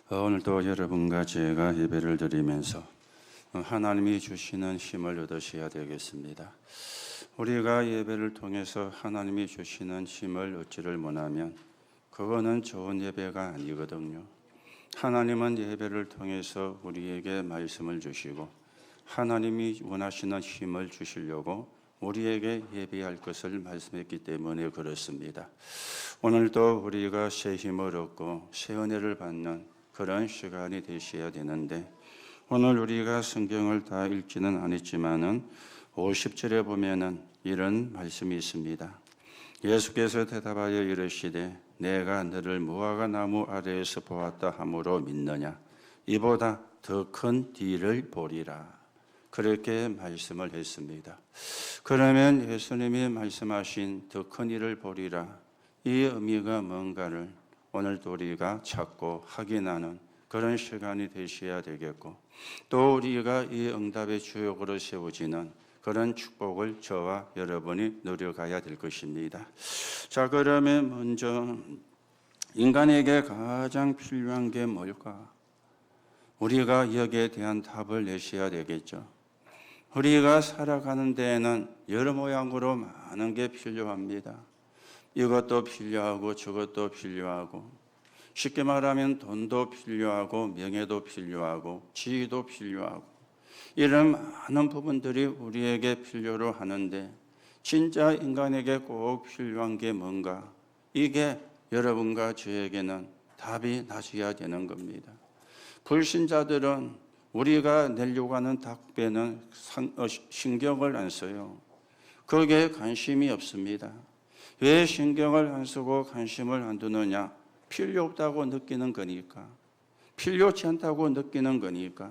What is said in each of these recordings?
오늘도 여러분과 제가 예배를 드리면서 하나님이 주시는 힘을 얻으셔야 되겠습니다. 우리가 예배를 통해서 하나님이 주시는 힘을 얻지를 못하면 그거는 좋은 예배가 아니거든요. 하나님은 예배를 통해서 우리에게 말씀을 주시고 하나님이 원하시는 힘을 주시려고 우리에게 예배할 것을 말씀했기 때문에 그렇습니다. 오늘도 우리가 새 힘을 얻고 새 은혜를 받는 그런 시간이 되셔야 되는데, 오늘 우리가 성경을 다 읽지는 않았지만은 50절에 보면은 이런 말씀이 있습니다. 예수께서 대답하여 이르시되 내가 너를 무화과 나무 아래에서 보았다 하므로 믿느냐? 이보다 더 큰 뒤를 보리라. 그렇게 말씀을 했습니다. 그러면 예수님이 말씀하신 더 큰 일을 보리라, 이 의미가 뭔가를 오늘도 우리가 찾고 확인하는 그런 시간이 되셔야 되겠고, 또 우리가 이 응답의 주역으로 세워지는 그런 축복을 저와 여러분이 누려가야 될 것입니다. 자, 그러면 먼저 인간에게 가장 필요한 게 뭘까? 우리가 여기에 대한 답을 내셔야 되겠죠. 우리가 살아가는 데에는 여러 모양으로 많은 게 필요합니다. 이것도 필요하고 저것도 필요하고, 쉽게 말하면 돈도 필요하고 명예도 필요하고 지위도 필요하고, 이런 많은 부분들이 우리에게 필요로 하는데, 진짜 인간에게 꼭 필요한 게 뭔가? 이게 여러분과 저에게는 답이 나셔야 되는 겁니다. 불신자들은 우리가 내려고 하는 답변은 신경을 안 써요. 거기에 관심이 없습니다. 왜 신경을 안 쓰고 관심을 안 두느냐? 필요 없다고 느끼는 거니까, 필요치 않다고 느끼는 거니까.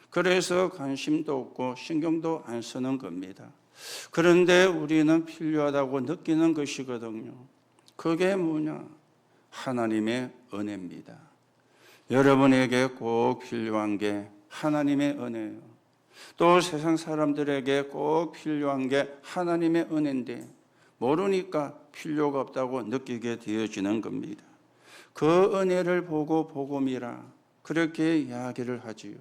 그래서 관심도 없고 신경도 안 쓰는 겁니다. 그런데 우리는 필요하다고 느끼는 것이거든요. 그게 뭐냐? 하나님의 은혜입니다. 여러분에게 꼭 필요한 게 하나님의 은혜예요. 또 세상 사람들에게 꼭 필요한 게 하나님의 은혜인데 모르니까 필요가 없다고 느끼게 되어지는 겁니다. 그 은혜를 보고 복음이라 그렇게 이야기를 하지요.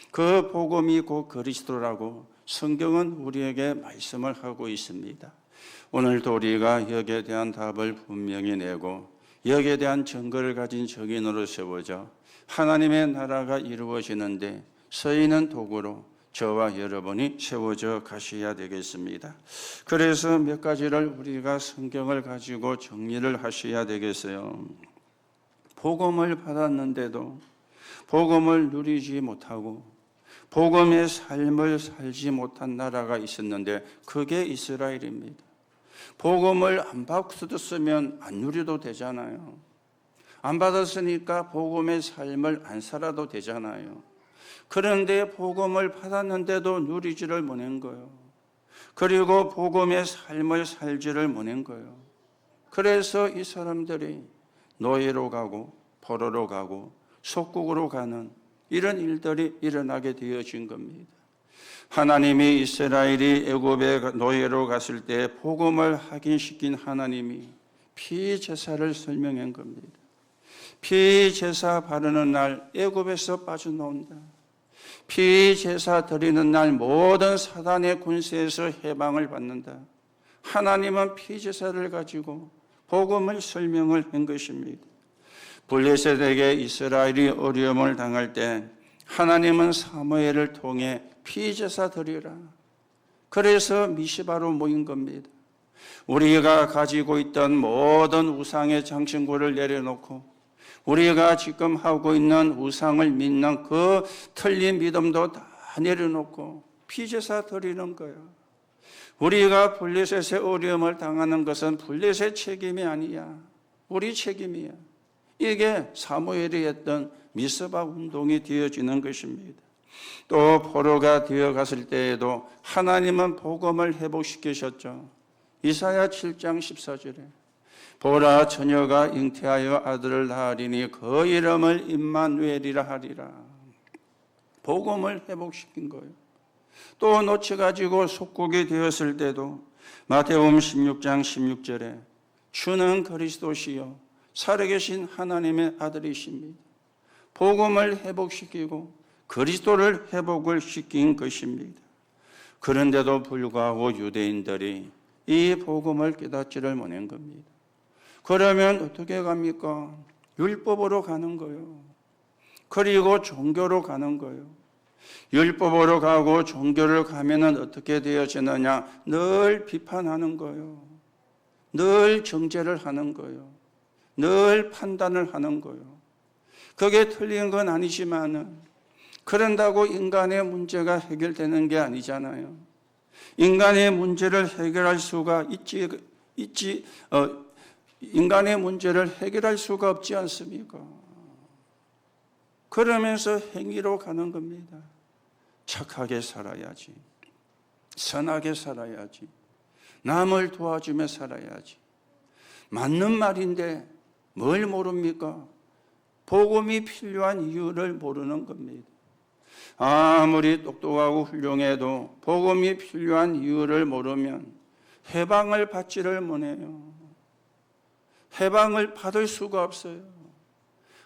그 복음이 곧 그리스도라고 성경은 우리에게 말씀을 하고 있습니다. 오늘도 우리가 여기에 대한 답을 분명히 내고 여기에 대한 증거를 가진 증인으로 세워져 하나님의 나라가 이루어지는데 쓰이는 도구로 저와 여러분이 세워져 가셔야 되겠습니다. 그래서 몇 가지를 우리가 성경을 가지고 정리를 하셔야 되겠어요. 복음을 받았는데도 복음을 누리지 못하고 복음의 삶을 살지 못한 나라가 있었는데 그게 이스라엘입니다. 복음을 안 받았으면 안 누려도 되잖아요. 안 받았으니까 복음의 삶을 안 살아도 되잖아요. 그런데 복음을 받았는데도 누리지를 못한 거예요. 그리고 복음의 삶을 살지를 못한 거예요. 그래서 이 사람들이 노예로 가고 포로로 가고 속국으로 가는 이런 일들이 일어나게 되어진 겁니다. 하나님이 이스라엘이 애굽의 노예로 갔을 때 복음을 확인시킨 하나님이 피제사를 설명한 겁니다. 피제사 바르는 날 애굽에서 빠져나온다. 피제사 드리는 날 모든 사단의 군세에서 해방을 받는다. 하나님은 피제사를 가지고 복음을 설명을 한 것입니다. 블레셋에게 이스라엘이 어려움을 당할 때 하나님은 사무엘을 통해 피제사 드리라. 그래서 미시바로 모인 겁니다. 우리가 가지고 있던 모든 우상의 장신구를 내려놓고 우리가 지금 하고 있는 우상을 믿는 그 틀린 믿음도 다 내려놓고 피제사 드리는 거야. 우리가 블레셋의 어려움을 당하는 것은 블레셋 책임이 아니야. 우리 책임이야. 이게 사무엘이 했던 미스바 운동이 되어지는 것입니다. 또 포로가 되어갔을 때에도 하나님은 복음을 회복시키셨죠. 이사야 7장 14절에 보라 처녀가 잉태하여 아들을 낳으리니 그 이름을 임마누엘이라 하리라. 복음을 회복시킨 거예요. 또 놓쳐가지고 속국이 되었을 때도 마태복음 16장 16절에 주는 그리스도시요 살아계신 하나님의 아들이십니다. 복음을 회복시키고 그리스도를 회복을 시킨 것입니다. 그런데도 불구하고 유대인들이 이 복음을 깨닫지를 못한 겁니다. 그러면 어떻게 갑니까? 율법으로 가는 거예요. 그리고 종교로 가는 거예요. 율법으로 가고 종교를 가면은 어떻게 되어지느냐? 늘 비판하는 거예요. 늘 정죄를 하는 거예요. 늘 판단을 하는 거예요. 그게 틀린 건 아니지만은 그런다고 인간의 문제가 해결되는 게 아니잖아요. 인간의 문제를 해결할 수가 인간의 문제를 해결할 수가 없지 않습니까? 그러면서 행위로 가는 겁니다. 착하게 살아야지. 선하게 살아야지. 남을 도와주며 살아야지. 맞는 말인데 뭘 모릅니까? 복음이 필요한 이유를 모르는 겁니다. 아무리 똑똑하고 훌륭해도 복음이 필요한 이유를 모르면 해방을 받지를 못해요. 해방을 받을 수가 없어요.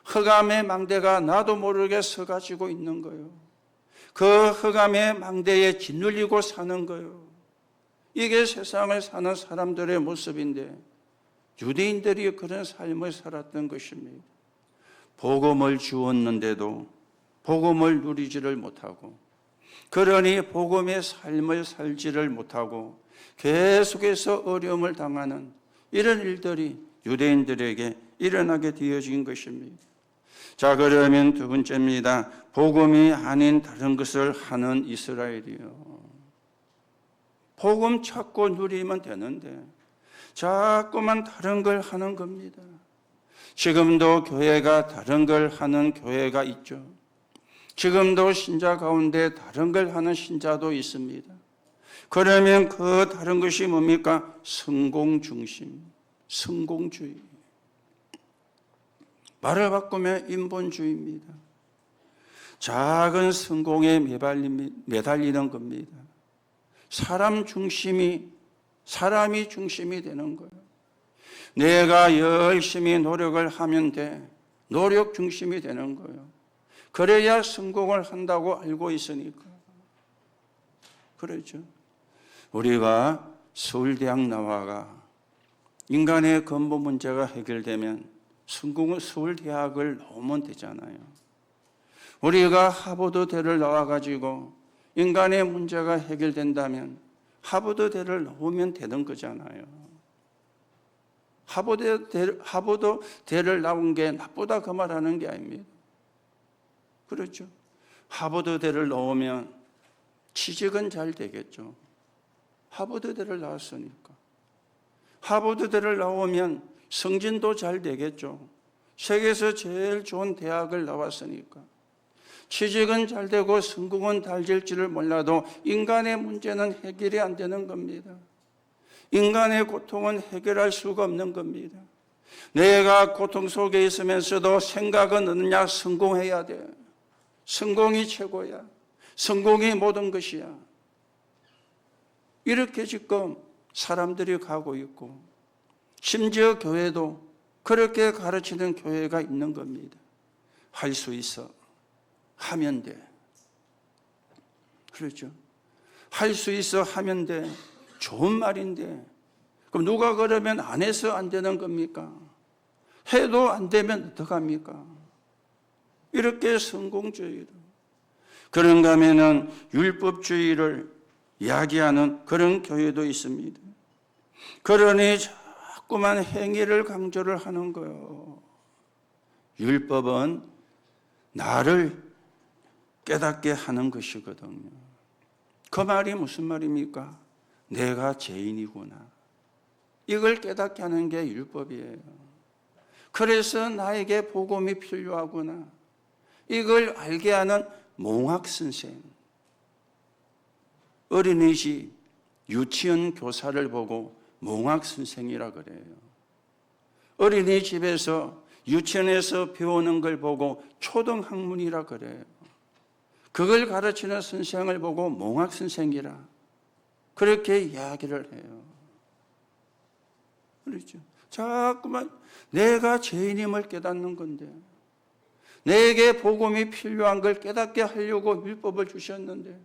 흑암의 망대가 나도 모르게 서가지고 있는 거예요. 그 흑암의 망대에 짓눌리고 사는 거예요. 이게 세상을 사는 사람들의 모습인데 유대인들이 그런 삶을 살았던 것입니다. 복음을 주었는데도 복음을 누리지를 못하고, 그러니 복음의 삶을 살지를 못하고 계속해서 어려움을 당하는 이런 일들이 유대인들에게 일어나게 되어진 것입니다. 자, 그러면 두 번째입니다. 복음이 아닌 다른 것을 하는 이스라엘이요. 복음 찾고 누리면 되는데 자꾸만 다른 걸 하는 겁니다. 지금도 교회가 다른 걸 하는 교회가 있죠. 지금도 신자 가운데 다른 걸 하는 신자도 있습니다. 그러면 그 다른 것이 뭡니까? 성공 중심, 성공주의. 말을 바꾸면 인본주의입니다. 작은 성공에 매달리는 겁니다. 사람이 중심이 되는 거예요. 내가 열심히 노력을 하면 돼. 노력 중심이 되는 거예요. 그래야 성공을 한다고 알고 있으니까. 그렇죠. 우리가 서울대학 나와가 인간의 근본 문제가 해결되면 성공은 서울대학을 나오면 되잖아요. 우리가 하버드대를 나와가지고 인간의 문제가 해결된다면 하버드대를 나오면 되는 거잖아요. 하버드대를 나온 게 나쁘다 그 말하는 게 아닙니다. 그렇죠. 하버드대를 나오면 취직은 잘 되겠죠. 하버드대를 나왔으니까. 하버드대를 나오면 승진도 잘 되겠죠. 세계에서 제일 좋은 대학을 나왔으니까. 취직은 잘 되고 성공은 잘 될지를 몰라도 인간의 문제는 해결이 안 되는 겁니다. 인간의 고통은 해결할 수가 없는 겁니다. 내가 고통 속에 있으면서도 생각은 어느냐? 성공해야 돼. 성공이 최고야. 성공이 모든 것이야. 이렇게 지금 사람들이 가고 있고, 심지어 교회도 그렇게 가르치는 교회가 있는 겁니다. 할 수 있어. 하면 돼. 그렇죠. 할 수 있어. 하면 돼. 좋은 말인데, 그럼 누가 그러면 안 해서 안 되는 겁니까? 해도 안 되면 어떡합니까? 이렇게 성공주의로. 그런가 하면은 율법주의를 이야기하는 그런 교회도 있습니다. 그러니 자꾸만 행위를 강조를 하는 거예요. 율법은 나를 깨닫게 하는 것이거든요. 그 말이 무슨 말입니까? 내가 죄인이구나. 이걸 깨닫게 하는 게 율법이에요. 그래서 나에게 복음이 필요하구나. 이걸 알게 하는 몽학선생. 어린이집 유치원 교사를 보고 몽학선생이라 그래요. 어린이집에서 유치원에서 배우는 걸 보고 초등학문이라 그래요. 그걸 가르치는 선생을 보고 몽학선생이라 그렇게 이야기를 해요. 그렇죠. 자꾸만 내가 죄인임을 깨닫는 건데, 내게 복음이 필요한 걸 깨닫게 하려고 율법을 주셨는데,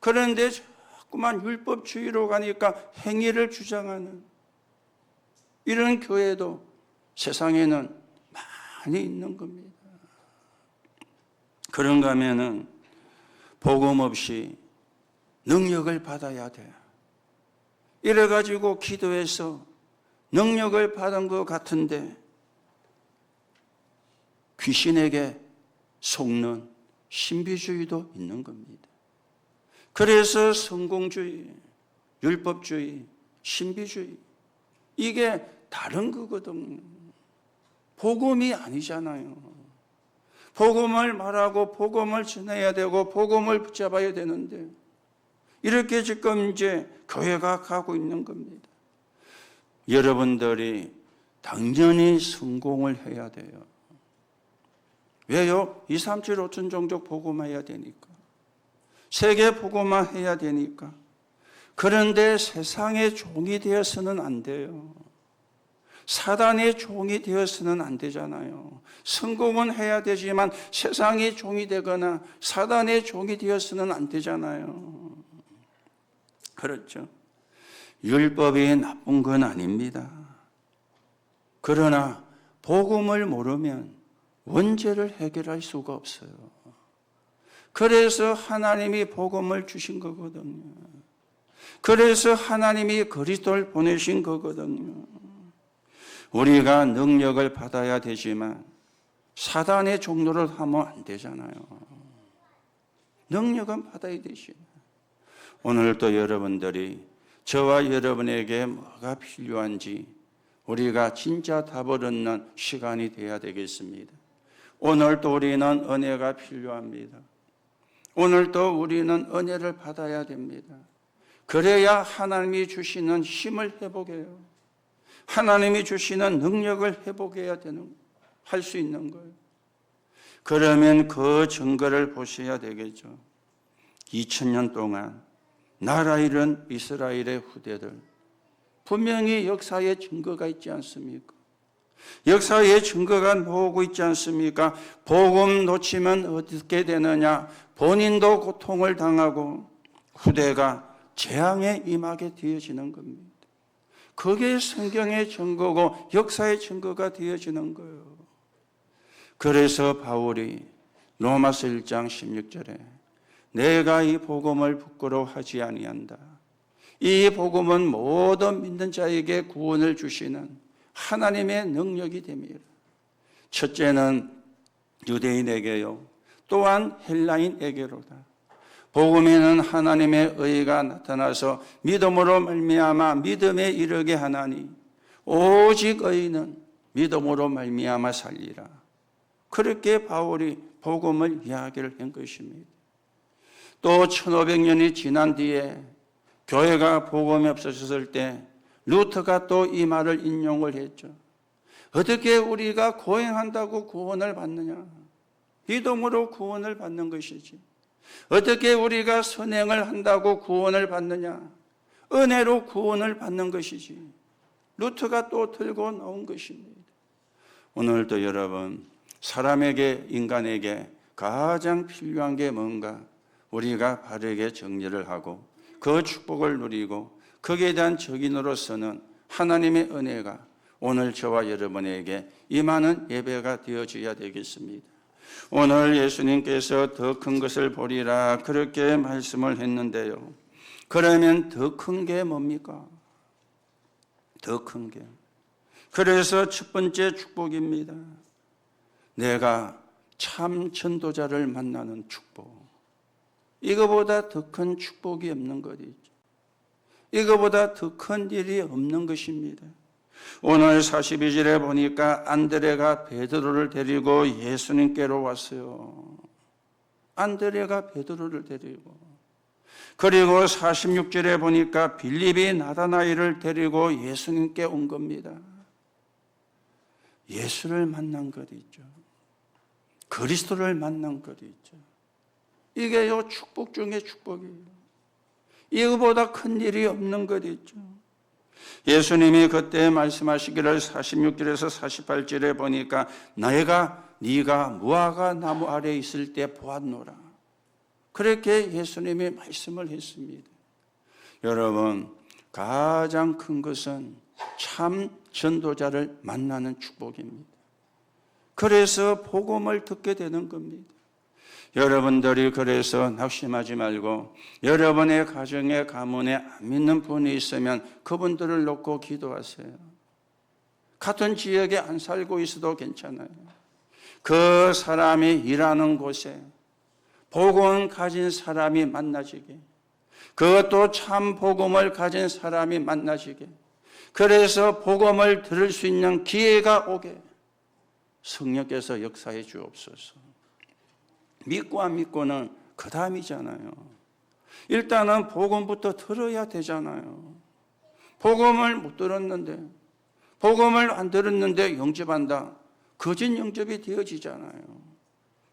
그런데 자꾸만 율법주의로 가니까 행위를 주장하는 이런 교회도 세상에는 많이 있는 겁니다. 그런가 하면은 복음 없이 능력을 받아야 돼. 이래가지고 기도해서 능력을 받은 것 같은데 귀신에게 속는 신비주의도 있는 겁니다. 그래서 성공주의, 율법주의, 신비주의, 이게 다른 거거든요. 복음이 아니잖아요. 복음을 말하고 복음을 전해야 되고 복음을 붙잡아야 되는데 이렇게 지금 이제 교회가 가고 있는 겁니다. 여러분들이 당연히 성공을 해야 돼요. 왜요? 2, 3, 7, 5천 종족 복음해야 되니까. 세계 복음화해야 되니까. 그런데 세상의 종이 되어서는 안 돼요. 사단의 종이 되어서는 안 되잖아요. 성공은 해야 되지만 세상의 종이 되거나 사단의 종이 되어서는 안 되잖아요. 그렇죠. 율법이 나쁜 건 아닙니다. 그러나 복음을 모르면 원죄를 해결할 수가 없어요. 그래서 하나님이 복음을 주신 거거든요. 그래서 하나님이 그리스도를 보내신 거거든요. 우리가 능력을 받아야 되지만 사단의 종로를 하면 안 되잖아요. 능력은 받아야 되지. 오늘도 여러분들이 저와 여러분에게 뭐가 필요한지 우리가 진짜 답을 얻는 시간이 되어야 되겠습니다. 오늘도 우리는 은혜가 필요합니다. 오늘도 우리는 은혜를 받아야 됩니다. 그래야 하나님이 주시는 힘을 회복해요. 하나님이 주시는 능력을 회복해야 할 수 있는 거예요. 그러면 그 증거를 보셔야 되겠죠. 2000년 동안 나라 잃은 이스라엘의 후대들, 분명히 역사의 증거가 있지 않습니까? 역사의 증거가 나오고 있지 않습니까? 복음 놓치면 어떻게 되느냐? 본인도 고통을 당하고 후대가 재앙에 임하게 되어지는 겁니다. 그게 성경의 증거고 역사의 증거가 되어지는 거예요. 그래서 바울이 로마서 1장 16절에 내가 이 복음을 부끄러워하지 아니한다. 이 복음은 모든 믿는 자에게 구원을 주시는 하나님의 능력이 됩니다. 첫째는 유대인에게요, 또한 헬라인에게로다. 복음에는 하나님의 의가 나타나서 믿음으로 말미암아 믿음에 이르게 하나니 오직 의인은 믿음으로 말미암아 살리라. 그렇게 바울이 복음을 이야기를 한 것입니다. 또 1500년이 지난 뒤에 교회가 복음이 없어졌을 때 루터가 또 이 말을 인용을 했죠. 어떻게 우리가 고행한다고 구원을 받느냐? 믿음으로 구원을 받는 것이지. 어떻게 우리가 선행을 한다고 구원을 받느냐? 은혜로 구원을 받는 것이지. 루터가 또 들고 나온 것입니다. 오늘도 여러분, 사람에게, 인간에게 가장 필요한 게 뭔가 우리가 바르게 정리를 하고 그 축복을 누리고 거기에 대한 적인으로서는 하나님의 은혜가 오늘 저와 여러분에게 임하는 예배가 되어져야 되겠습니다. 오늘 예수님께서 더 큰 것을 보리라 그렇게 말씀을 했는데요. 그러면 더 큰 게 뭡니까? 더 큰 게. 그래서 첫 번째 축복입니다. 내가 참 전도자를 만나는 축복. 이거보다 더 큰 축복이 없는 것이죠. 이거보다 더 큰 일이 없는 것입니다. 오늘 42절에 보니까 안드레가 베드로를 데리고 예수님께로 왔어요. 안드레가 베드로를 데리고. 그리고 46절에 보니까 빌립이 나다나엘을 데리고 예수님께 온 겁니다. 예수를 만난 것 있죠. 그리스도를 만난 것 있죠. 이게요, 축복 중에 축복이에요. 이거보다 큰 일이 없는 것 있죠. 예수님이 그때 말씀하시기를 46절에서 48절에 보니까 네가 무화과 나무 아래에 있을 때 보았노라. 그렇게 예수님이 말씀을 했습니다. 여러분, 가장 큰 것은 참 전도자를 만나는 축복입니다. 그래서 복음을 듣게 되는 겁니다. 여러분들이 그래서 낙심하지 말고 여러분의 가정에 가문에 안 믿는 분이 있으면 그분들을 놓고 기도하세요. 같은 지역에 안 살고 있어도 괜찮아요. 그 사람이 일하는 곳에 복음 가진 사람이 만나지게, 그것도 참 복음을 가진 사람이 만나지게, 그래서 복음을 들을 수 있는 기회가 오게 성령께서 역사해 주옵소서. 믿고 안 믿고는 그 다음이잖아요. 일단은 복음부터 들어야 되잖아요. 복음을 못 들었는데, 복음을 안 들었는데 영접한다. 거짓 영접이 되어지잖아요.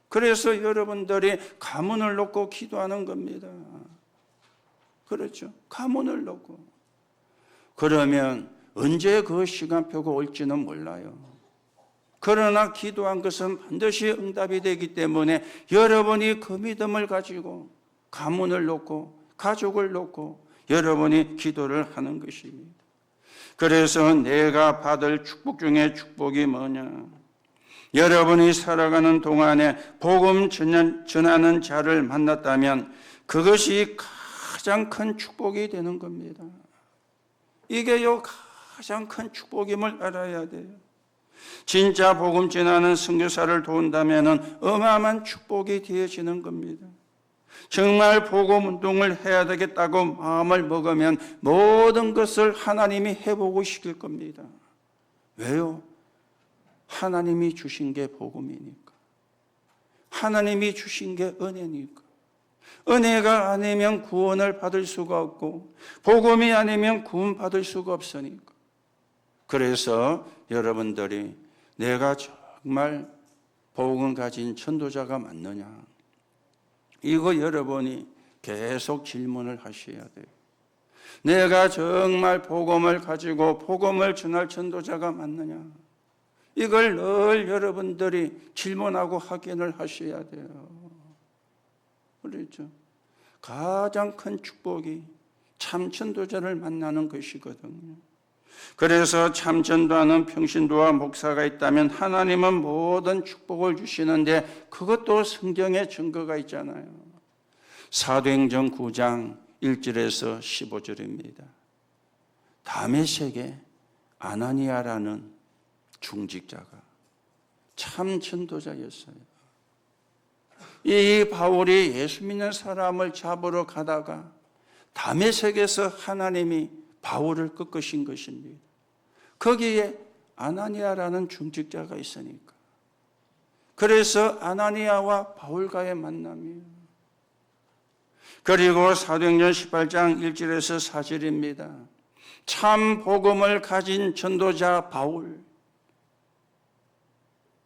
그래서 여러분들이 가문을 놓고 기도하는 겁니다. 그렇죠? 가문을 놓고. 그러면 언제 그 시간표가 올지는 몰라요. 그러나 기도한 것은 반드시 응답이 되기 때문에 여러분이 그 믿음을 가지고 가문을 놓고 가족을 놓고 여러분이 기도를 하는 것입니다. 그래서 내가 받을 축복 중에 축복이 뭐냐? 여러분이 살아가는 동안에 복음 전하는 자를 만났다면 그것이 가장 큰 축복이 되는 겁니다. 이게요 가장 큰 축복임을 알아야 돼요. 진짜 복음 전하는 선교사를 도운다면 어마어마한 축복이 되어지는 겁니다. 정말 복음 운동을 해야 되겠다고 마음을 먹으면 모든 것을 하나님이 해보고 시킬 겁니다. 왜요? 하나님이 주신 게 복음이니까. 하나님이 주신 게 은혜니까. 은혜가 아니면 구원을 받을 수가 없고 복음이 아니면 구원 받을 수가 없으니까. 그래서 여러분들이 내가 정말 복음 가진 전도자가 맞느냐? 이거 여러분이 계속 질문을 하셔야 돼요. 내가 정말 복음을 가지고 복음을 전할 전도자가 맞느냐? 이걸 늘 여러분들이 질문하고 확인을 하셔야 돼요. 그렇죠? 가장 큰 축복이 참 전도자를 만나는 것이거든요. 그래서 참 전도하는 평신도와 목사가 있다면 하나님은 모든 축복을 주시는데 그것도 성경에 증거가 있잖아요. 사도행전 9장 1절에서 15절입니다. 다메섹에 아나니아라는 중직자가 참 전도자였어요. 이 바울이 예수 믿는 사람을 잡으러 가다가 다메섹에서 하나님이 바울을 꺾으신 것입니다. 거기에 아나니아라는 중직자가 있으니까. 그래서 아나니아와 바울과의 만남이에요. 그리고 사도행전 18장 1절에서 4절입니다. 참 복음을 가진 전도자 바울.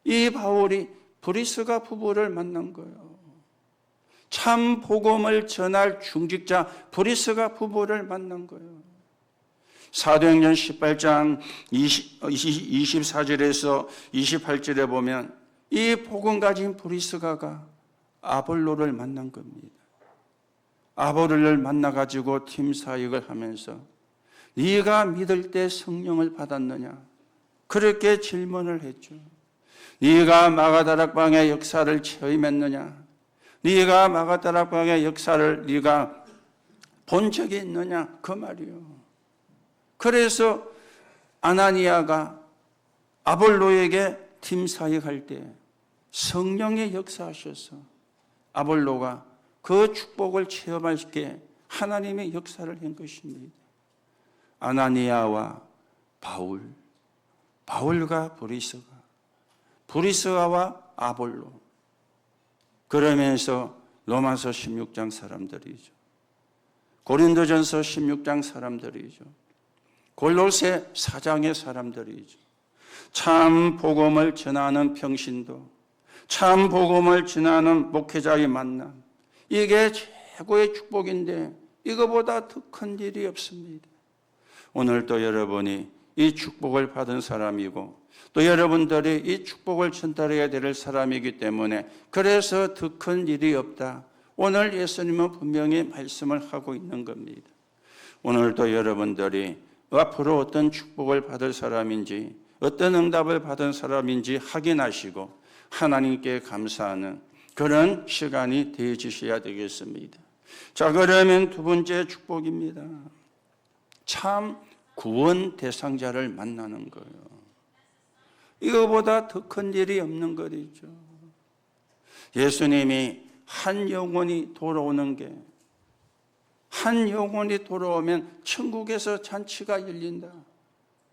이 바울이 브리스가 부부를 만난 거예요. 참 복음을 전할 중직자 브리스가 부부를 만난 거예요. 사도행전 18장 24절에서 28절에 보면 이 복음 가진 브리스가가 아볼로를 만난 겁니다. 아볼로를 만나가지고 팀 사역을 하면서 네가 믿을 때 성령을 받았느냐? 그렇게 질문을 했죠. 네가 마가다락방의 역사를 체험했느냐? 네가 마가다락방의 역사를 네가 본 적이 있느냐? 그 말이요. 그래서 아나니아가 아볼로에게 팀 사역할 때 성령의 역사하셔서 아볼로가 그 축복을 체험할 수 있게 하나님의 역사를 한 것입니다. 아나니아와 바울, 바울과 브리스가와 아볼로. 그러면서 로마서 16장 사람들이죠. 고린도전서 16장 사람들이죠. 골로새 4장의 사람들이죠. 참 복음을 전하는 평신도, 참 복음을 전하는 목회자의 만남, 이게 최고의 축복인데 이거보다 더 큰 일이 없습니다. 오늘도 여러분이 이 축복을 받은 사람이고 또 여러분들이 이 축복을 전달해야 될 사람이기 때문에 그래서 더 큰 일이 없다. 오늘 예수님은 분명히 말씀을 하고 있는 겁니다. 오늘도 여러분들이 앞으로 어떤 축복을 받을 사람인지 어떤 응답을 받은 사람인지 확인하시고 하나님께 감사하는 그런 시간이 되어주셔야 되겠습니다. 자, 그러면 두 번째 축복입니다. 참 구원 대상자를 만나는 거예요. 이거보다 더 큰 일이 없는 거죠. 예수님이 한 영혼이 돌아오는 게, 한 영혼이 돌아오면 천국에서 잔치가 열린다.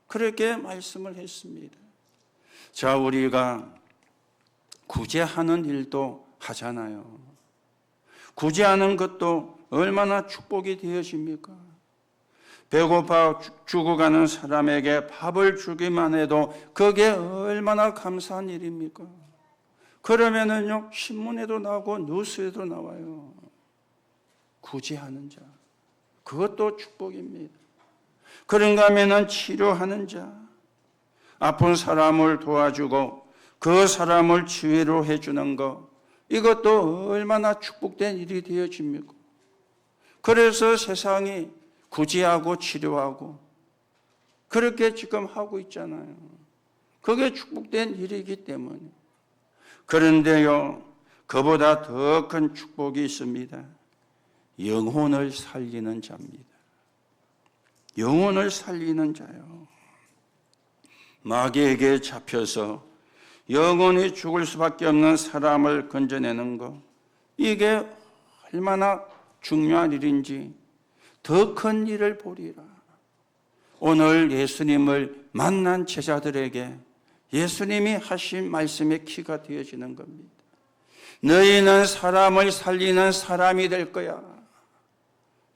그렇게 말씀을 했습니다. 자, 우리가 구제하는 일도 하잖아요. 구제하는 것도 얼마나 축복이 되어집니까? 배고파 죽어가는 사람에게 밥을 주기만 해도 그게 얼마나 감사한 일입니까? 그러면은요, 신문에도 나오고 뉴스에도 나와요. 구제하는 자. 그것도 축복입니다. 그런가 하면은 치료하는 자. 아픈 사람을 도와주고 그 사람을 치유로 해주는 것. 이것도 얼마나 축복된 일이 되어집니까? 그래서 세상이 구제하고 치료하고 그렇게 지금 하고 있잖아요. 그게 축복된 일이기 때문에. 그런데요, 그보다 더 큰 축복이 있습니다. 영혼을 살리는 자입니다. 영혼을 살리는 자요. 마귀에게 잡혀서 영혼이 죽을 수밖에 없는 사람을 건져내는 것, 이게 얼마나 중요한 일인지 더 큰 일을 보리라. 오늘 예수님을 만난 제자들에게 예수님이 하신 말씀의 키가 되어지는 겁니다. 너희는 사람을 살리는 사람이 될 거야.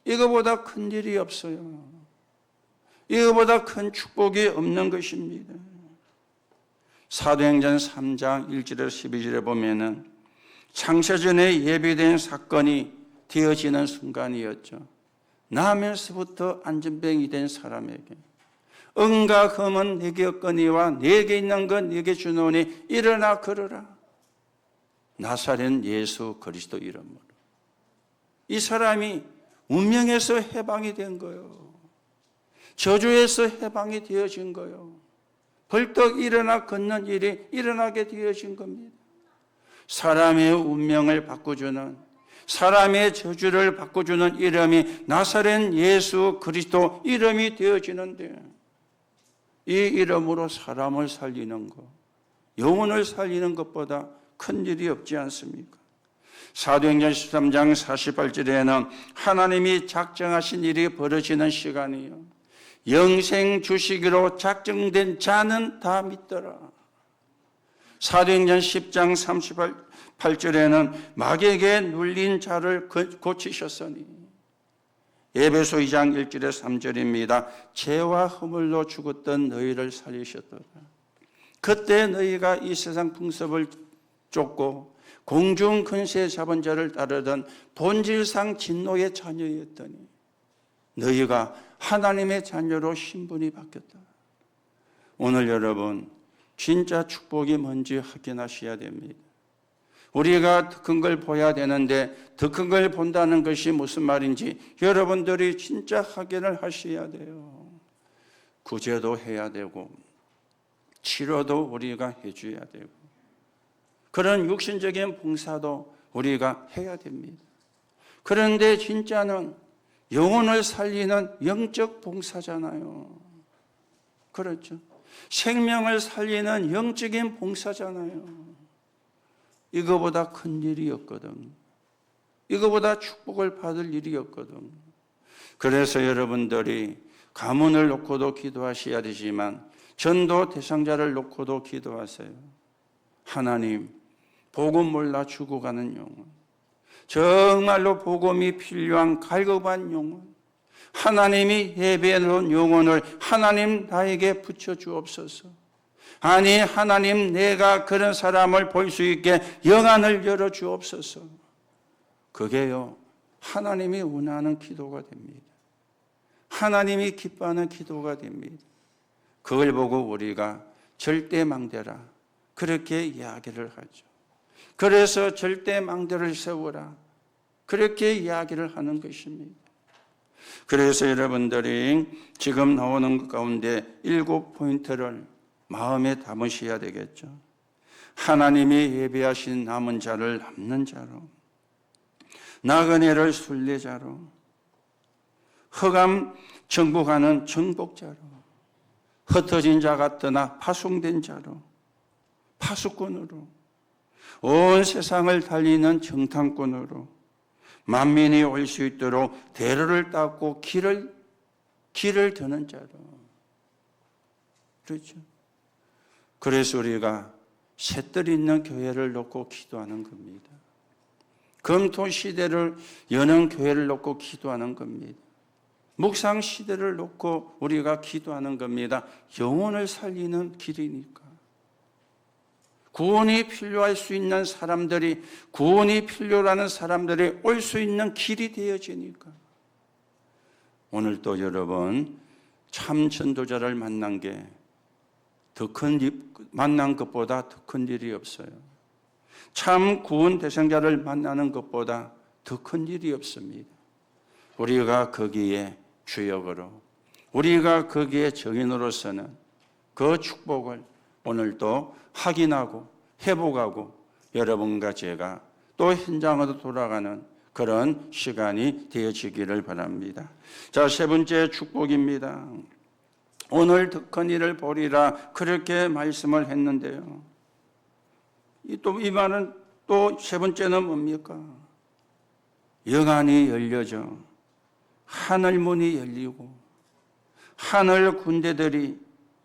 이거보다 큰 일이 없어요. 이거보다 큰 축복이 없는 것입니다. 사도행전 3장 1절에서 12절에 보면은 창세전에 예비된 사건이 되어지는 순간이었죠. 나면서부터 안전병이 된 사람에게 은과 금은 내게 없거니와 내게 있는 건 내게 주노니 일어나 걸어라. 나사렛 예수 그리스도 이름으로. 이 사람이 운명에서 해방이 된 거예요. 저주에서 해방이 되어진 거예요. 벌떡 일어나 걷는 일이 일어나게 되어진 겁니다. 사람의 운명을 바꿔주는, 사람의 저주를 바꿔주는 이름이 나사렛 예수 그리스도 이름이 되어지는데, 이 이름으로 사람을 살리는 것, 영혼을 살리는 것보다 큰 일이 없지 않습니까? 사도행전 13장 48절에는 하나님이 작정하신 일이 벌어지는 시간이요, 영생 주시기로 작정된 자는 다 믿더라. 사도행전 10장 38절에는 마귀에게 눌린 자를 고치셨으니, 에베소 2장 1절에 3절입니다. 죄와 허물로 죽었던 너희를 살리셨더라. 그때 너희가 이 세상 풍습을 쫓고 공중 근세 잡은 자를 따르던 본질상 진노의 자녀였더니 너희가 하나님의 자녀로 신분이 바뀌었다. 오늘 여러분 진짜 축복이 뭔지 확인하셔야 됩니다. 우리가 더 큰 걸 보여야 되는데 더 큰 걸 본다는 것이 무슨 말인지 여러분들이 진짜 확인을 하셔야 돼요. 구제도 해야 되고 치료도 우리가 해줘야 되고 그런 육신적인 봉사도 우리가 해야 됩니다. 그런데 진짜는 영혼을 살리는 영적 봉사잖아요. 그렇죠? 생명을 살리는 영적인 봉사잖아요. 이거보다 큰 일이 없거든. 이거보다 축복을 받을 일이 없거든. 그래서 여러분들이 가문을 놓고도 기도하셔야 되지만 전도 대상자를 놓고도 기도하세요. 하나님, 복음 몰라 죽어가는 영혼, 정말로 복음이 필요한 갈급한 영혼, 하나님이 예배해 놓은 영혼을 하나님 나에게 붙여주옵소서. 아니 하나님, 내가 그런 사람을 볼 수 있게 영안을 열어주옵소서. 그게요 하나님이 원하는 기도가 됩니다. 하나님이 기뻐하는 기도가 됩니다. 그걸 보고 우리가 절대망대라 그렇게 이야기를 하죠. 그래서 절대망대를 세우라 그렇게 이야기를 하는 것입니다. 그래서 여러분들이 지금 나오는 것 가운데 7포인트를 마음에 담으셔야 되겠죠. 하나님이 예비하신 남은 자를 남는 자로, 나그네를 순례자로, 흑암 정복하는 정복자로, 흩어진 자가 떠나 파송된 자로, 파수꾼으로, 온 세상을 달리는 정탐꾼으로, 만민이 올 수 있도록 대로를 닦고 길을 드는 자로. 그렇죠. 그래서 우리가 셋들 있는 교회를 놓고 기도하는 겁니다. 검토 시대를 여는 교회를 놓고 기도하는 겁니다. 묵상 시대를 놓고 우리가 기도하는 겁니다. 영혼을 살리는 길이니까. 구원이 필요할 수 있는 사람들이, 구원이 필요라는 사람들이 올 수 있는 길이 되어지니까. 오늘도 여러분 참 전도자를 만난 게 만난 것보다 더 큰 일이 없어요. 참 구원 대상자를 만나는 것보다 더 큰 일이 없습니다. 우리가 거기에 주역으로, 우리가 거기에 정인으로서는 그 축복을 오늘도 확인하고 회복하고 여러분과 제가 또 현장으로 돌아가는 그런 시간이 되어지기를 바랍니다. 자, 세 번째 축복입니다. 오늘 더 큰 일을 보리라 그렇게 말씀을 했는데요. 이 말은 또 세 번째는 뭡니까? 영안이 열려져 하늘 문이 열리고 하늘 군대들이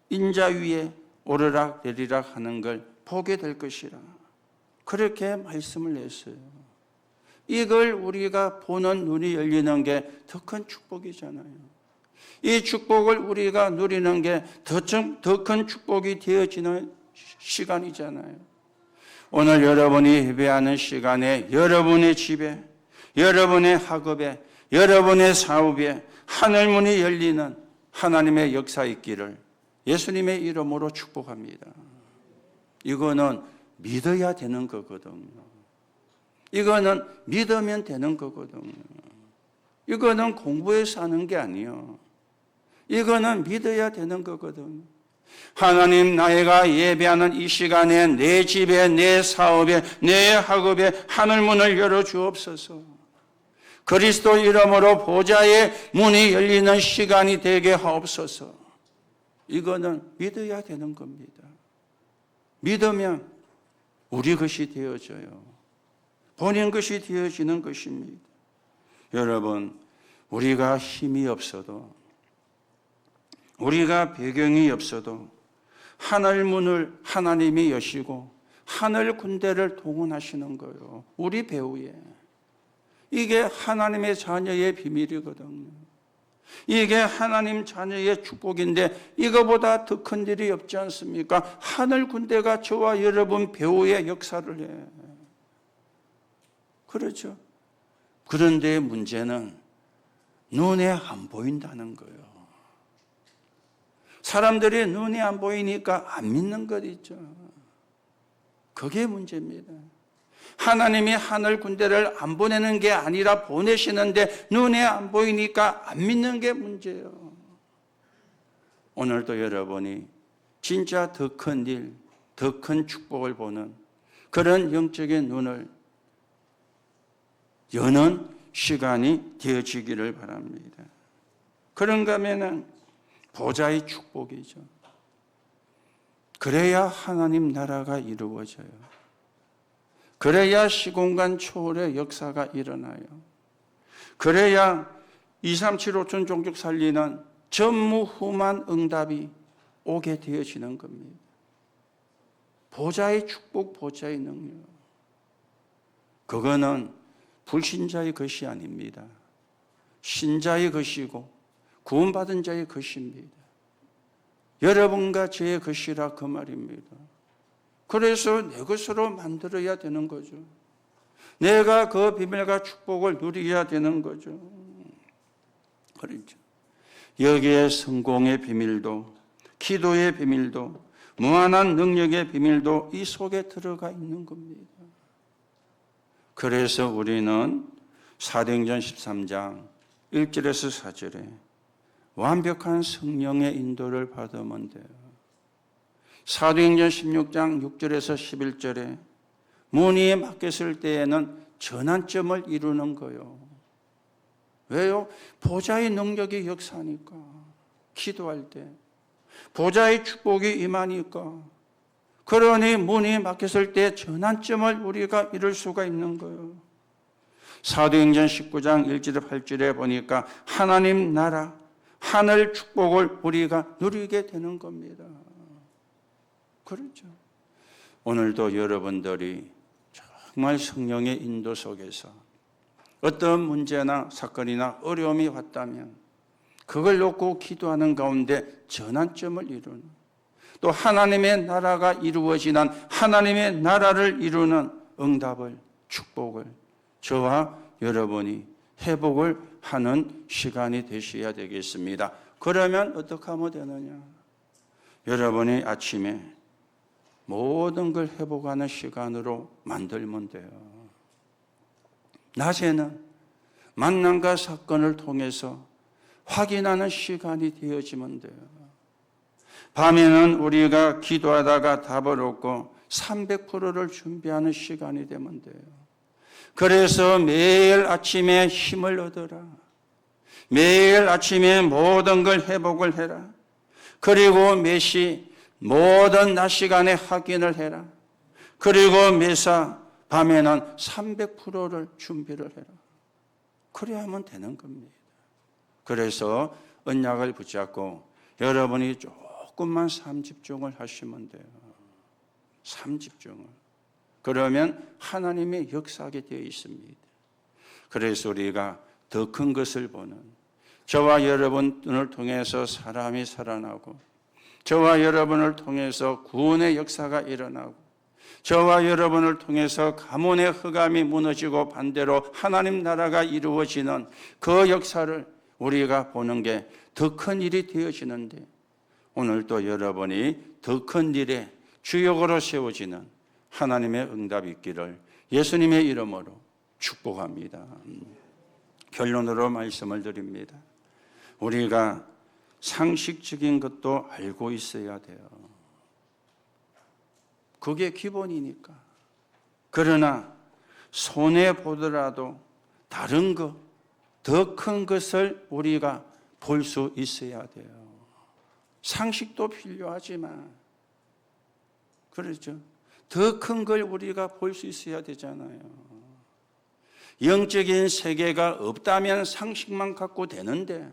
인자 위에 오르락 내리락 하는 걸 보게 될 것이라 그렇게 말씀을 했어요. 이걸 우리가 보는 눈이 열리는 게 더 큰 축복이잖아요. 이 축복을 우리가 누리는 게 더 큰 축복이 되어지는 시간이잖아요. 오늘 여러분이 예배하는 시간에 여러분의 집에, 여러분의 학업에, 여러분의 사업에 하늘문이 열리는 하나님의 역사 있기를 예수님의 이름으로 축복합니다. 이거는 믿어야 되는 거거든요. 이거는 믿으면 되는 거거든요. 이거는 공부해서 하는 게 아니에요. 이거는 믿어야 되는 거거든요. 하나님, 나이가 예배하는 이 시간에 내 집에, 내 사업에, 내 학업에 하늘문을 열어주옵소서. 그리스도 이름으로 보좌의 문이 열리는 시간이 되게 하옵소서. 이거는 믿어야 되는 겁니다. 믿으면 우리 것이 되어져요. 본인 것이 되어지는 것입니다. 여러분, 우리가 힘이 없어도, 우리가 배경이 없어도 하늘 문을 하나님이 여시고 하늘 군대를 동원하시는 거예요. 우리 배후에. 이게 하나님의 자녀의 비밀이거든요. 이게 하나님 자녀의 축복인데 이거보다 더 큰 일이 없지 않습니까? 하늘 군대가 저와 여러분 배후에 역사를 해. 그렇죠. 그런데 문제는 눈에 안 보인다는 거예요. 사람들이 눈에 안 보이니까 안 믿는 것 있죠. 그게 문제입니다. 하나님이 하늘 군대를 안 보내는 게 아니라 보내시는데 눈에 안 보이니까 안 믿는 게 문제예요. 오늘도 여러분이 진짜 더 큰 일, 더 큰 축복을 보는 그런 영적인 눈을 여는 시간이 되어지기를 바랍니다. 그런가 하면은 보좌의 축복이죠. 그래야 하나님 나라가 이루어져요. 그래야 시공간 초월의 역사가 일어나요. 그래야 2, 3, 7, 5천 종족 살리는 전무후무한 응답이 오게 되어지는 겁니다. 보좌의 축복, 보좌의 능력. 그거는 불신자의 것이 아닙니다. 신자의 것이고 구원받은 자의 것입니다. 여러분과 저의 것이라 그 말입니다. 그래서 내 것으로 만들어야 되는 거죠. 내가 그 비밀과 축복을 누려야 되는 거죠. 그렇죠. 여기에 성공의 비밀도, 기도의 비밀도, 무한한 능력의 비밀도 이 속에 들어가 있는 겁니다. 그래서 우리는 사도행전 13장 1절에서 4절에 완벽한 성령의 인도를 받으면 돼요. 사도행전 16장 6절에서 11절에 문이 막혔을 때에는 전환점을 이루는 거예요. 왜요? 보좌의 능력이 역사니까. 기도할 때 보좌의 축복이 임하니까. 그러니 문이 막혔을 때 전환점을 우리가 이룰 수가 있는 거예요. 사도행전 19장 1절에 8절에 보니까 하나님 나라, 하늘 축복을 우리가 누리게 되는 겁니다. 그렇죠. 오늘도 여러분들이 정말 성령의 인도 속에서 어떤 문제나 사건이나 어려움이 왔다면 그걸 놓고 기도하는 가운데 전환점을 이루는, 또 하나님의 나라가 이루어지는, 하나님의 나라를 이루는 응답을, 축복을 저와 여러분이 회복을 하는 시간이 되셔야 되겠습니다. 그러면 어떻게 하면 되느냐? 여러분이 아침에 모든 걸 회복하는 시간으로 만들면 돼요. 낮에는 만남과 사건을 통해서 확인하는 시간이 되어지면 돼요. 밤에는 우리가 기도하다가 답을 얻고 300%를 준비하는 시간이 되면 돼요. 그래서 매일 아침에 힘을 얻어라. 매일 아침에 모든 걸 회복을 해라. 그리고 매시 모든 낮 시간에 확인을 해라. 그리고 매사 밤에는 300%를 준비를 해라. 그래야 하면 되는 겁니다. 그래서 언약을 붙잡고 여러분이 조금만 삶 집중을 하시면 돼요. 삶 집중을. 그러면 하나님의 역사하게 되어 있습니다. 그래서 우리가 더 큰 것을 보는, 저와 여러분을 통해서 사람이 살아나고, 저와 여러분을 통해서 구원의 역사가 일어나고, 저와 여러분을 통해서 가문의 흑암이 무너지고 반대로 하나님 나라가 이루어지는 그 역사를 우리가 보는 게 더 큰 일이 되어지는데, 오늘도 여러분이 더 큰 일에 주역으로 세워지는 하나님의 응답이 있기를 예수님의 이름으로 축복합니다. 결론으로 말씀을 드립니다. 우리가 상식적인 것도 알고 있어야 돼요. 그게 기본이니까. 그러나 손해보더라도 다른 것, 더 큰 것을 우리가 볼 수 있어야 돼요. 상식도 필요하지만, 그렇죠. 더 큰 걸 우리가 볼 수 있어야 되잖아요. 영적인 세계가 없다면 상식만 갖고 되는데,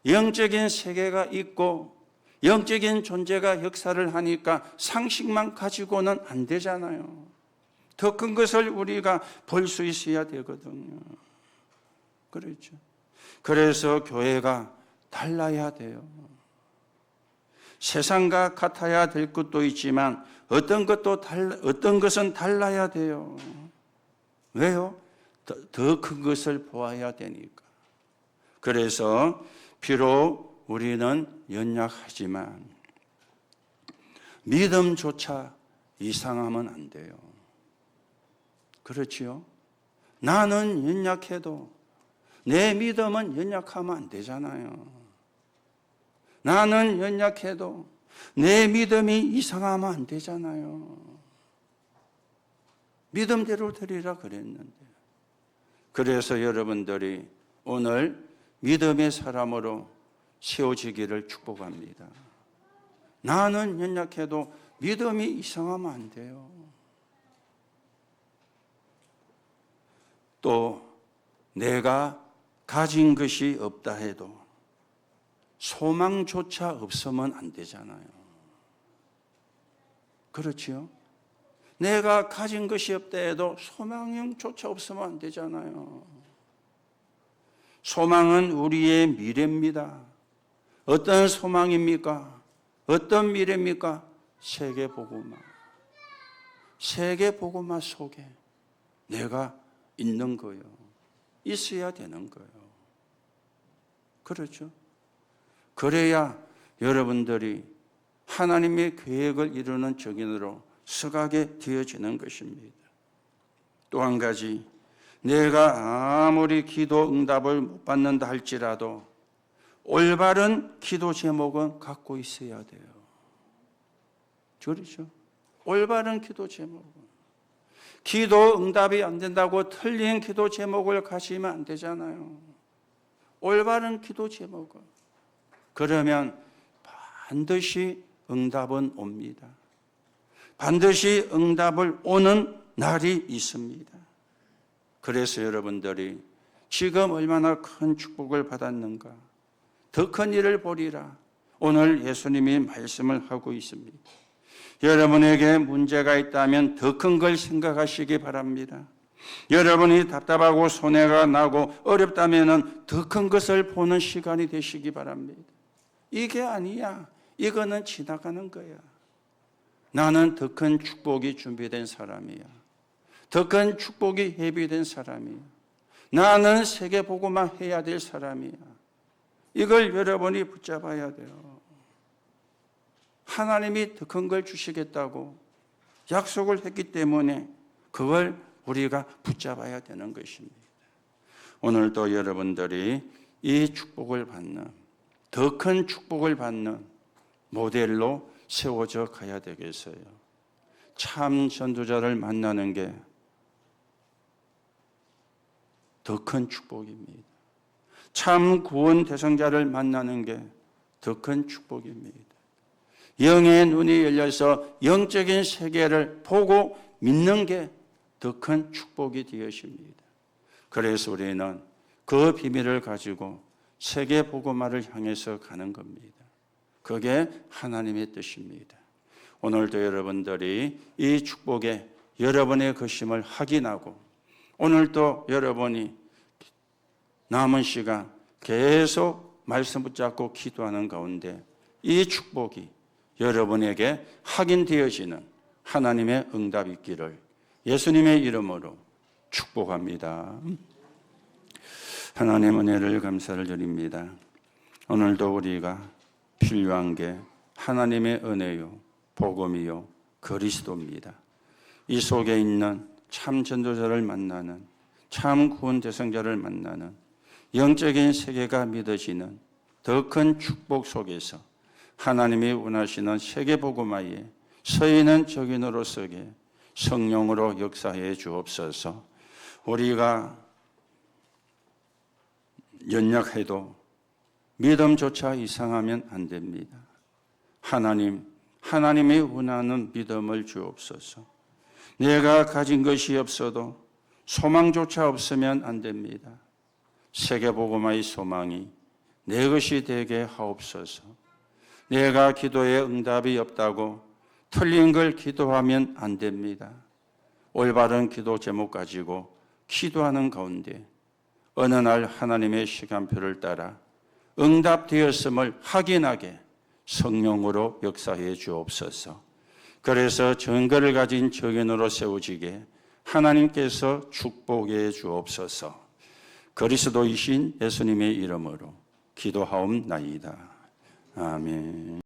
영적인 세계가 있고 영적인 존재가 역사를 하니까 상식만 가지고는 안 되잖아요. 더 큰 것을 우리가 볼 수 있어야 되거든요. 그렇죠. 그래서 교회가 달라야 돼요. 세상과 같아야 될 것도 있지만 어떤 것은 달라야 돼요. 왜요? 더 큰 것을 보아야 되니까. 그래서 비록 우리는 연약하지만 믿음조차 이상하면 안 돼요. 그렇지요? 나는 연약해도 내 믿음은 연약하면 안 되잖아요. 나는 연약해도 내 믿음이 이상하면 안 되잖아요. 믿음대로 드리라 그랬는데. 그래서 여러분들이 오늘 믿음의 사람으로 세워지기를 축복합니다. 나는 연약해도 믿음이 이상하면 안 돼요. 또 내가 가진 것이 없다 해도 소망조차 없으면 안 되잖아요. 그렇지요? 내가 가진 것이 없다 해도 소망조차 없으면 안 되잖아요. 소망은 우리의 미래입니다. 어떤 소망입니까? 어떤 미래입니까? 세계복음화. 세계복음화 속에 내가 있는 거예요. 있어야 되는 거예요. 그렇죠? 그래야 여러분들이 하나님의 계획을 이루는 적인으로 서가게 되어지는 것입니다. 또 한 가지, 내가 아무리 기도 응답을 못 받는다 할지라도 올바른 기도 제목은 갖고 있어야 돼요. 그렇죠? 올바른 기도 제목은. 기도 응답이 안 된다고 틀린 기도 제목을 가지면 안 되잖아요. 올바른 기도 제목은. 그러면 반드시 응답은 옵니다. 반드시 응답을 오는 날이 있습니다. 그래서 여러분들이 지금 얼마나 큰 축복을 받았는가, 더 큰 일을 보리라, 오늘 예수님이 말씀을 하고 있습니다. 여러분에게 문제가 있다면 더 큰 걸 생각하시기 바랍니다. 여러분이 답답하고 손해가 나고 어렵다면 더 큰 것을 보는 시간이 되시기 바랍니다. 이게 아니야, 이거는 지나가는 거야. 나는 더 큰 축복이 준비된 사람이야. 더 큰 축복이 예비된 사람이야. 나는 세계보고만 해야 될 사람이야. 이걸 여러분이 붙잡아야 돼요. 하나님이 더 큰 걸 주시겠다고 약속을 했기 때문에 그걸 우리가 붙잡아야 되는 것입니다. 오늘도 여러분들이 이 축복을 받는, 더 큰 축복을 받는 모델로 세워져 가야 되겠어요. 참 전도자를 만나는 게 더 큰 축복입니다. 참 구원 대상자를 만나는 게 더 큰 축복입니다. 영의 눈이 열려서 영적인 세계를 보고 믿는 게 더 큰 축복이 되어집니다. 그래서 우리는 그 비밀을 가지고 세계 복음화를 향해서 가는 겁니다. 그게 하나님의 뜻입니다. 오늘도 여러분들이 이 축복에 여러분의 것임을 확인하고, 오늘도 여러분이 남은 시간 계속 말씀 붙잡고 기도하는 가운데 이 축복이 여러분에게 확인되어지는 하나님의 응답이 있기를 예수님의 이름으로 축복합니다. 하나님 은혜를 감사를 드립니다. 오늘도 우리가 필요한 게 하나님의 은혜요, 복음이요, 그리스도입니다. 이 속에 있는 참 전도자를 만나는, 참 구원 대상자를 만나는 영적인 세계가 믿어지는 더 큰 축복 속에서 하나님이 원하시는 세계복음화에 서 있는 적인으로서게 성령으로 역사해 주옵소서. 우리가 연약해도 믿음조차 이상하면 안 됩니다. 하나님이 원하는 믿음을 주옵소서. 내가 가진 것이 없어도 소망조차 없으면 안 됩니다. 세계복음화의 소망이 내 것이 되게 하옵소서. 내가 기도에 응답이 없다고 틀린 걸 기도하면 안 됩니다. 올바른 기도 제목 가지고 기도하는 가운데 어느 날 하나님의 시간표를 따라 응답되었음을 확인하게 성령으로 역사해 주옵소서. 그래서 증거를 가진 적인으로 세워지게 하나님께서 축복해 주옵소서. 그리스도이신 예수님의 이름으로 기도하옵나이다. 아멘.